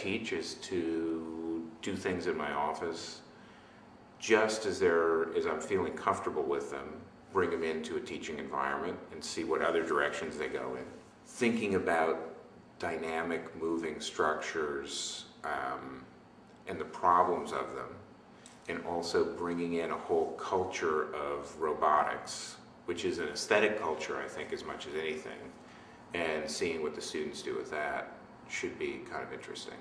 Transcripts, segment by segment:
teach is to do things in my office just as I'm feeling comfortable with them, bring them into a teaching environment and see what other directions they go in. Thinking about dynamic moving structures and the problems of them, and also bringing in a whole culture of robotics, which is an aesthetic culture, I think, as much as anything, and seeing what the students do with that should be kind of interesting.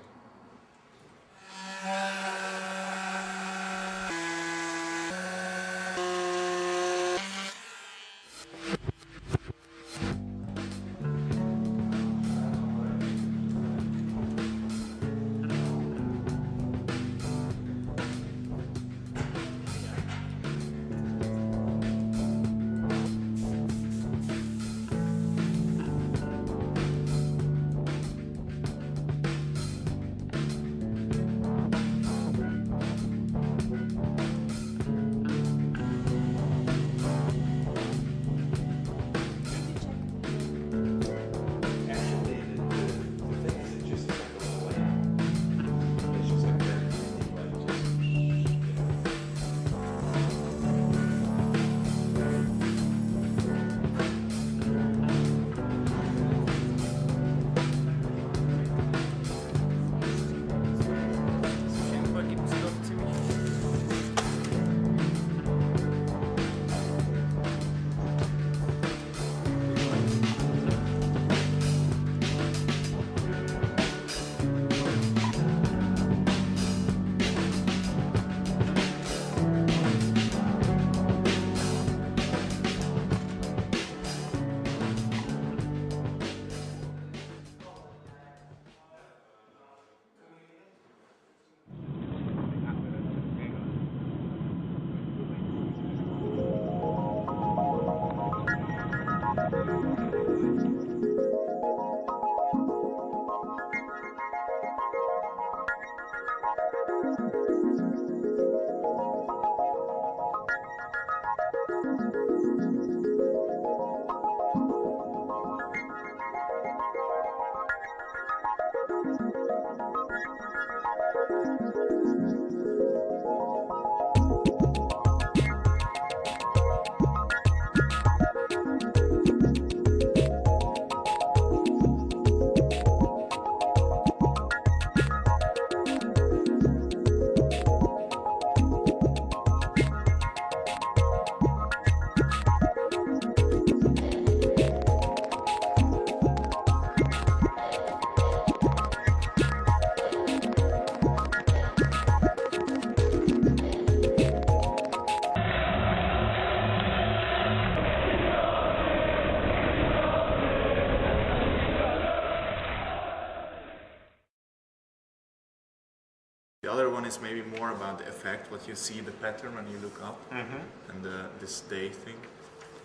The other one is maybe more about the effect, what you see, the pattern when you look up, and this day thing.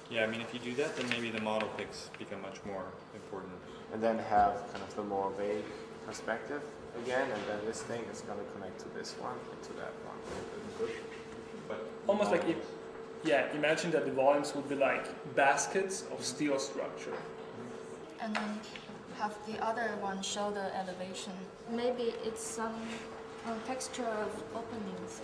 Yeah, I mean, if you do that, then maybe the model picks become much more important. And then have kind of the more vague perspective again, and then this thing is going to connect to this one and to that one. But almost like, imagine that the volumes would be like baskets of steel structure. And then have the other one show the elevation. Maybe it's some texture of openings.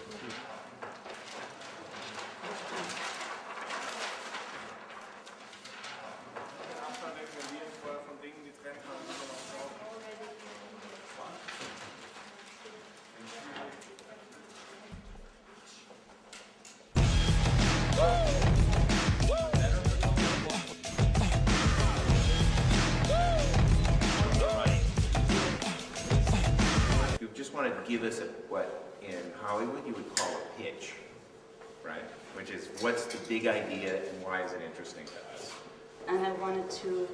Want to give us what in Hollywood you would call a pitch, right? Which is, what's the big idea and why is it interesting to us? And I wanted to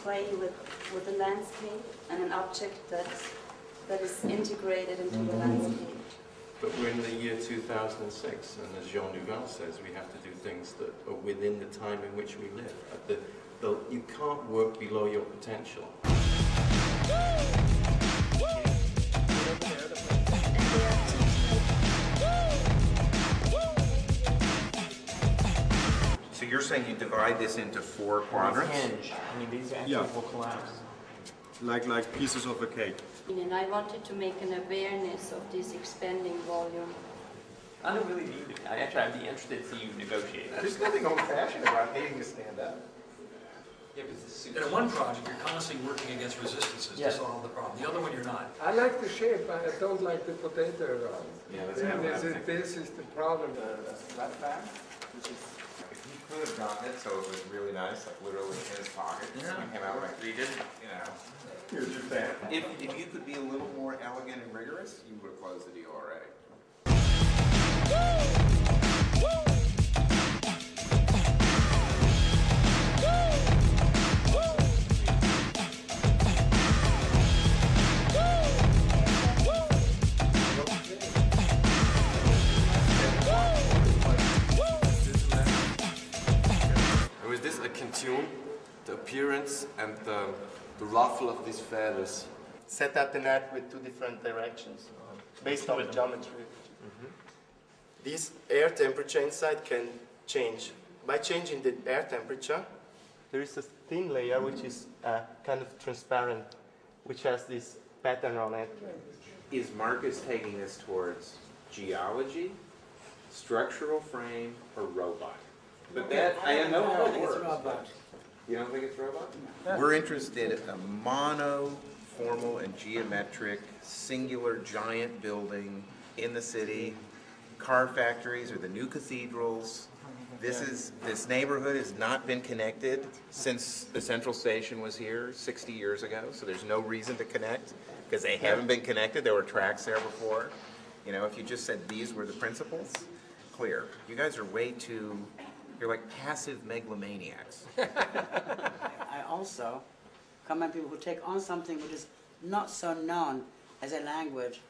play with the landscape and an object that is integrated into the landscape. But we're in the year 2006, and as Jean Duval says, we have to do things that are within the time in which we live. You can't work below your potential. So you're saying you divide this into 4 quadrants? Hinge. I mean, these actually will collapse. Like pieces of a cake. And I wanted to make an awareness of this expanding volume. I don't really need it. I'd be interested to see you negotiate. There's nothing old-fashioned about needing to stand up. Yeah, but this is In one project, you're constantly working against resistances to solve the problem. The other one, you're not. I like the shape, but I don't like the potato. Yeah, that's kind of what I'm thinking. This is the problem. The flat back, which is, if he could have gotten it so it was really nice, like literally in his pocket, so he came out like, he didn't. you know, here's your thing. If you could be a little more elegant and rigorous, you would have closed the deal already. Was this a tune? The appearance and the ruffle of these feathers. Set up the net with two different directions based on the geometry. This air temperature inside can change. By changing the air temperature, there is a thin layer which is kind of transparent, which has this pattern on it. Is Marcus taking this towards geology, structural frame, or robot? But that, I know how it works. You don't think it's robot? We're interested in a mono-formal and geometric, singular giant building in the city. Car factories or the new cathedrals. This neighborhood has not been connected since the central station was here 60 years ago, so there's no reason to connect because they haven't been connected. There were tracks there before. You know, if you just said these were the principles, clear. You guys are way too, you're like passive megalomaniacs. I also commend people who take on something which is not so known as a language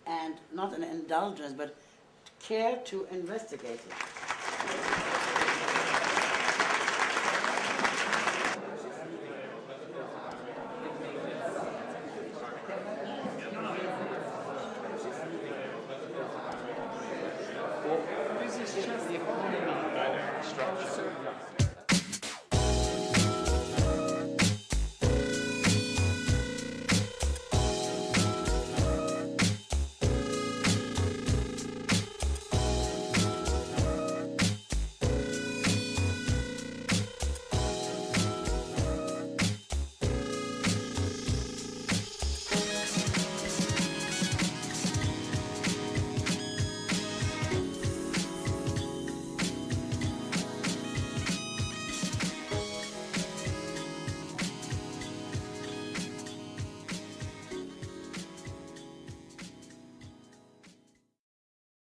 and not an indulgence, but care to investigate it.